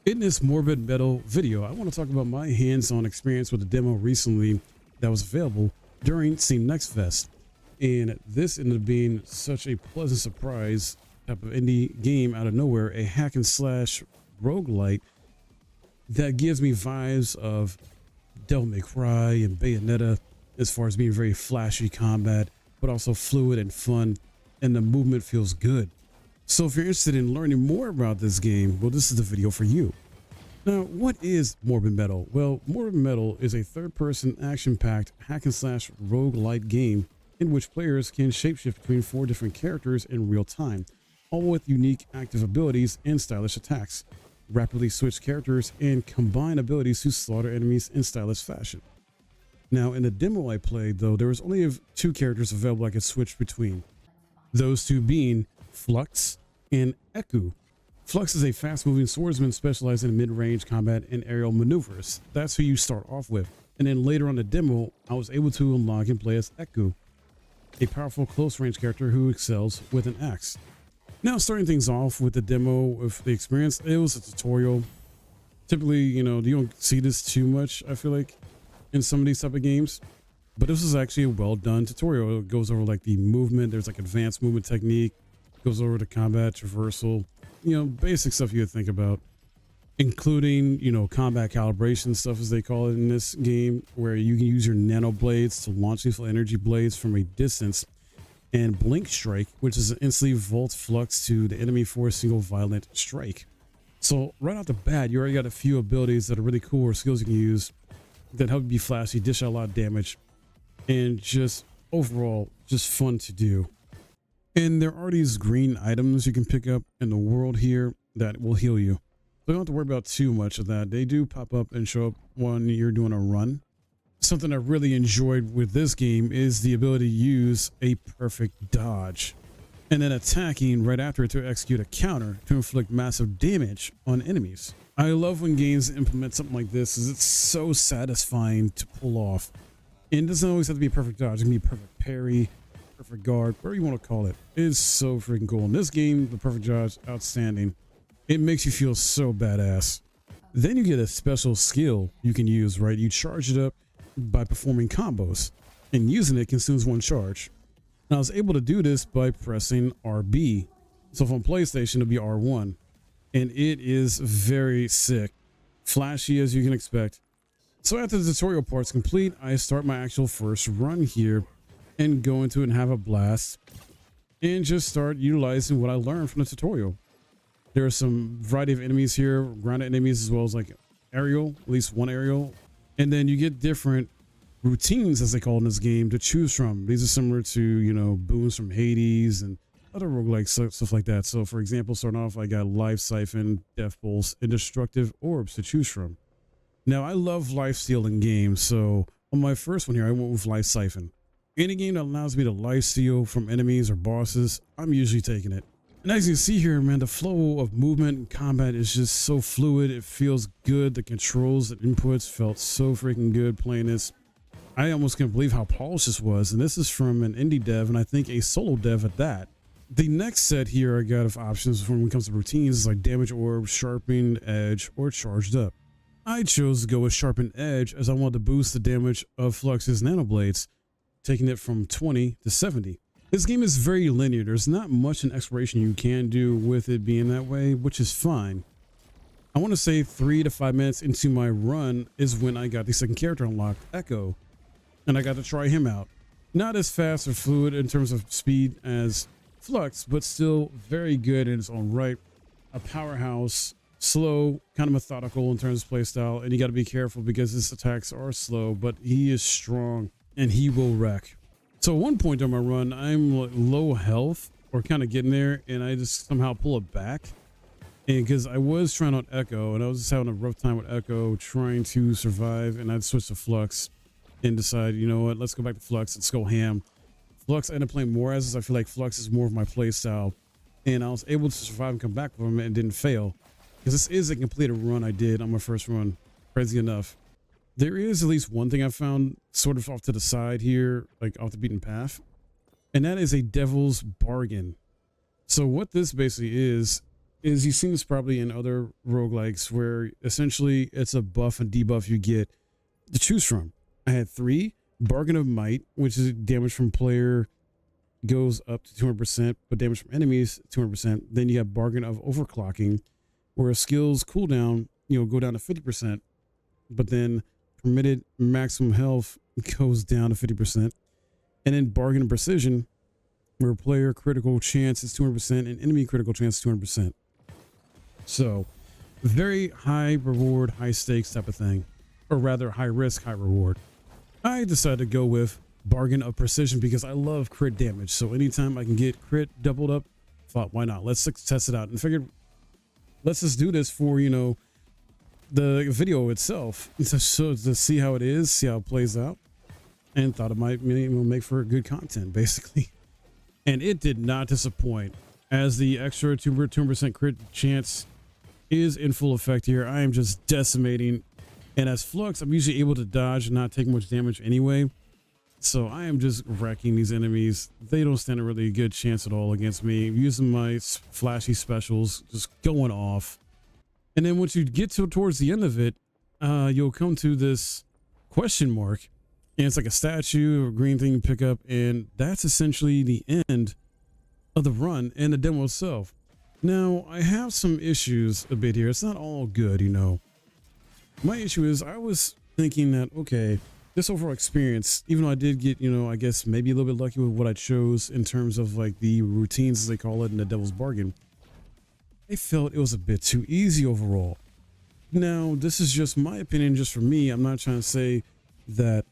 In this Morbid Metal video, I want to talk about my hands-on experience with the demo recently that was available during Steam Next Fest. And this ended up being such a pleasant surprise type of indie game out of nowhere, a hack and slash roguelike that gives me vibes of Devil May Cry and Bayonetta as far as being very flashy combat, but also fluid and fun, and the movement feels good. So if you're interested in learning more about this game, well, this is the video for you. Now, what is Morbid Metal? Well, Morbid Metal is a third-person action-packed hack and slash roguelike game in which players can shapeshift between 4 different characters in real time, all with unique active abilities and stylish attacks, rapidly switch characters, and combine abilities to slaughter enemies in stylish fashion. Now, in the demo I played, though, there was only 2 characters available I could switch between. Those 2 being Flux and Eku. Flux is a fast-moving swordsman specialized in mid-range combat and aerial maneuvers. That's who you start off with. And then later on the demo, I was able to unlock and play as Eku, a powerful close-range character who excels with an axe. Now, starting things off with the demo with the experience, it was a tutorial. Typically, you don't see this too much, I feel like, in some of these type of games. But this is actually a well-done tutorial. It goes over like the movement. There's like advanced movement technique. Goes over the combat, traversal, basic stuff you would think about, including, combat calibration stuff, as they call it in this game, where you can use your nano blades to launch lethal energy blades from a distance, and blink strike, which is an instantly volt flux to the enemy for a single violent strike. So right off the bat, you already got a few abilities that are really cool, or skills you can use that help you be flashy, dish out a lot of damage, and just overall just fun to do. And there are these green items you can pick up in the world here that will heal you. So you don't have to worry about too much of that. They do pop up and show up when you're doing a run. Something I really enjoyed with this game is the ability to use a perfect dodge and then attacking right after it to execute a counter to inflict massive damage on enemies. I love when games implement something like this, as it's so satisfying to pull off. And it doesn't always have to be a perfect dodge. It can be a perfect parry, perfect guard, whatever you want to call it. It is so freaking cool. In this game, the perfect dodge, outstanding. It makes you feel so badass. Then you get a special skill you can use, right? You charge it up by performing combos, and using it consumes 1 charge. Now, I was able to do this by pressing RB. So from PlayStation, it'll be R1. And it is very sick. Flashy as you can expect. So after the tutorial part's complete, I start my actual first run here and go into it and have a blast and just start utilizing what I learned from the tutorial. There are some variety of enemies here, grounded enemies, as well as like aerial, at least 1 aerial. And then you get different routines, as they call it in this game, to choose from. These are similar to, boons from Hades and other roguelike stuff like that. So for example, starting off, I got Life Siphon, Death Pulse, and Destructive Orbs to choose from. Now, I love life stealing games, so on my first one here, I went with Life Siphon. Any game that allows me to life steal from enemies or bosses, I'm usually taking it. And as you can see here, man, the flow of movement and combat is just so fluid. It feels good. The controls and inputs felt so freaking good playing this. I almost can't believe how polished this was. And this is from an indie dev, and I think a solo dev at that. The next set here I got of options when it comes to routines is like Damage Orb, Sharpened Edge, or Charged Up. I chose to go with Sharpened Edge as I wanted to boost the damage of Flux's nanoblades, taking it from 20 to 70. This game is very linear. There's not much in exploration you can do with it being that way, which is fine. I want to say 3 to 5 minutes into my run is when I got the second character unlocked, Echo, and I got to try him out. Not as fast or fluid in terms of speed as Flux, but still very good in its own right. A powerhouse, slow, kind of methodical in terms of playstyle, and you got to be careful because his attacks are slow, but he is strong. And he will wreck. So at one point on my run, I'm low health or kind of getting there, and I just somehow pull it back. And because I was trying out Echo, and I was just having a rough time with Echo, trying to survive, and I'd switch to Flux and decide, you know what, let's go back to Flux, let's go ham. Flux, I ended up playing more as I feel like Flux is more of my play style, and I was able to survive and come back from him and didn't fail. Because this is a completed run I did on my first run, crazy enough. There is at least one thing I found sort of off to the side here, like off the beaten path, and that is a devil's bargain. So what this basically is is you've seen this probably in other roguelikes where essentially it's a buff and debuff you get to choose from. I had 3: Bargain of Might, which is damage from player goes up to 200%, but damage from enemies 200%. Then you have Bargain of Overclocking, where skills cooldown, go down to 50%, but then permitted maximum health goes down to 50%. And then Bargain of Precision, where player critical chance is 200% and enemy critical chance is 200%. So very high reward, high stakes type of thing, or rather high risk, high reward. I decided to go with Bargain of Precision because I love crit damage. So anytime I can get crit doubled up, thought, why not? Let's test it out, and figured let's just do this for, the video itself, to see how it is, see how it plays out, and thought it might make for good content, basically. And it did not disappoint, as the extra 2% crit chance is in full effect here. I am just decimating, and as Flux, I'm usually able to dodge and not take much damage anyway. So I am just wrecking these enemies. They don't stand a really good chance at all against me. Using my flashy specials, just going off. And then once you get towards the end of it, you'll come to this question mark, and it's like a statue or a green thing you pick up, and that's essentially the end of the run and the demo itself. Now, I have some issues a bit here. It's not all good, My issue is I was thinking that, okay, this overall experience, even though I did get, I guess maybe a little bit lucky with what I chose in terms of like the routines, as they call it, in the Devil's Bargain, I felt it was a bit too easy overall. Now, this is just my opinion, just for me. I'm not trying to say that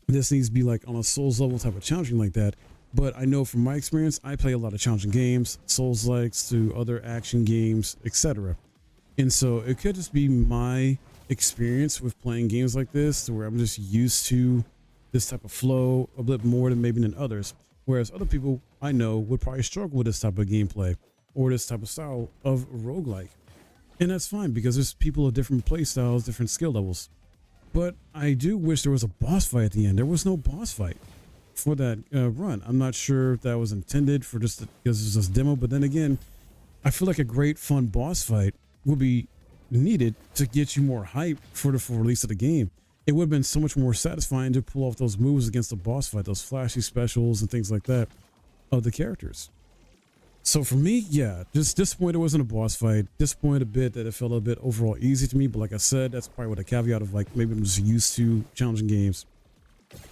this needs to be like on a Souls level type of challenging like that. But I know from my experience, I play a lot of challenging games, Souls-likes to other action games, etc. And so it could just be my experience with playing games like this, to where I'm just used to this type of flow a bit more than maybe than others. Whereas other people I know would probably struggle with this type of gameplay or this type of style of roguelike. And that's fine, because there's people of different play styles, different skill levels. But I do wish there was a boss fight at the end. There was no boss fight for that run. I'm not sure if that was intended for just because it's just demo, but then again, I feel like a great fun boss fight would be needed to get you more hype for the full release of the game. It would have been so much more satisfying to pull off those moves against the boss fight, those flashy specials and things like that of the characters. So for me, yeah, just disappointed it wasn't a boss fight. Disappointed a bit that it felt a bit overall easy to me, but like I said, that's probably with a caveat of like maybe I'm just used to challenging games.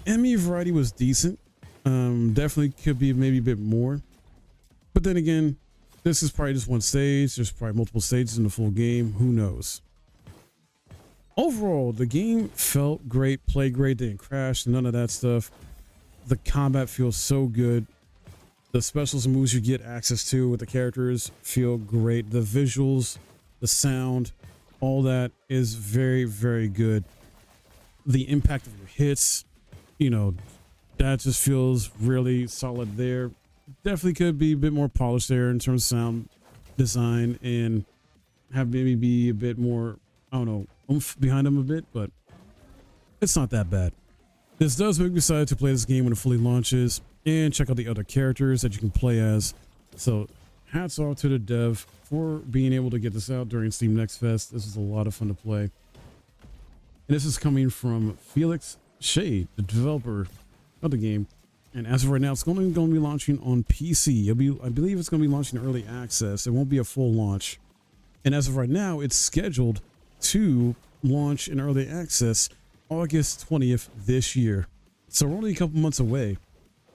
Enemy variety was decent. Definitely could be maybe a bit more. But then again, this is probably just one stage. There's probably multiple stages in the full game. Who knows? Overall, the game felt great, played great, didn't crash, none of that stuff. The combat feels so good. The specials and moves you get access to with the characters feel great. The visuals, the sound, all that is very, very good. The impact of your hits, that just feels really solid there. Definitely could be a bit more polished there in terms of sound design and have maybe be a bit more, oomph behind them a bit, but it's not that bad. This does make me excited to play this game when it fully launches and check out the other characters that you can play as. So hats off to the dev for being able to get this out during Steam Next Fest. This is a lot of fun to play. And this is coming from Felix Shade, the developer of the game. And as of right now, it's going to be launching on PC. I believe it's going to be launching early access. It won't be a full launch. And as of right now, it's scheduled to launch in early access August 20th this year. So we're only a couple months away.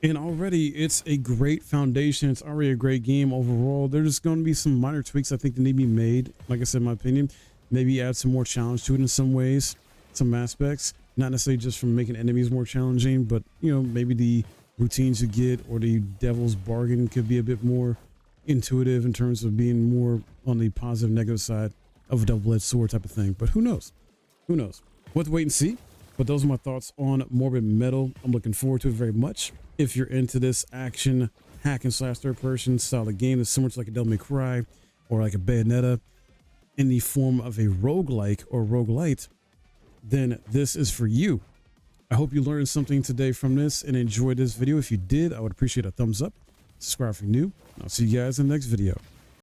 And already it's a great foundation. It's already a great game overall. There's going to be some minor tweaks I think that need to be made. Like I said, in my opinion, maybe add some more challenge to it in some ways, some aspects. Not necessarily just from making enemies more challenging, but maybe the routines you get or the Devil's Bargain could be a bit more intuitive in terms of being more on the positive, negative side of a double-edged sword type of thing. But who knows? Who knows? We'll have to wait and see. But those are my thoughts on Morbid Metal. I'm looking forward to it very much. If you're into this action hack and slash third person style of game that's similar to like a Devil May Cry or like a Bayonetta in the form of a roguelike or roguelite, then this is for you. I hope you learned something today from this and enjoyed this video. If you did, I would appreciate a thumbs up. Subscribe if you're new. I'll see you guys in the next video.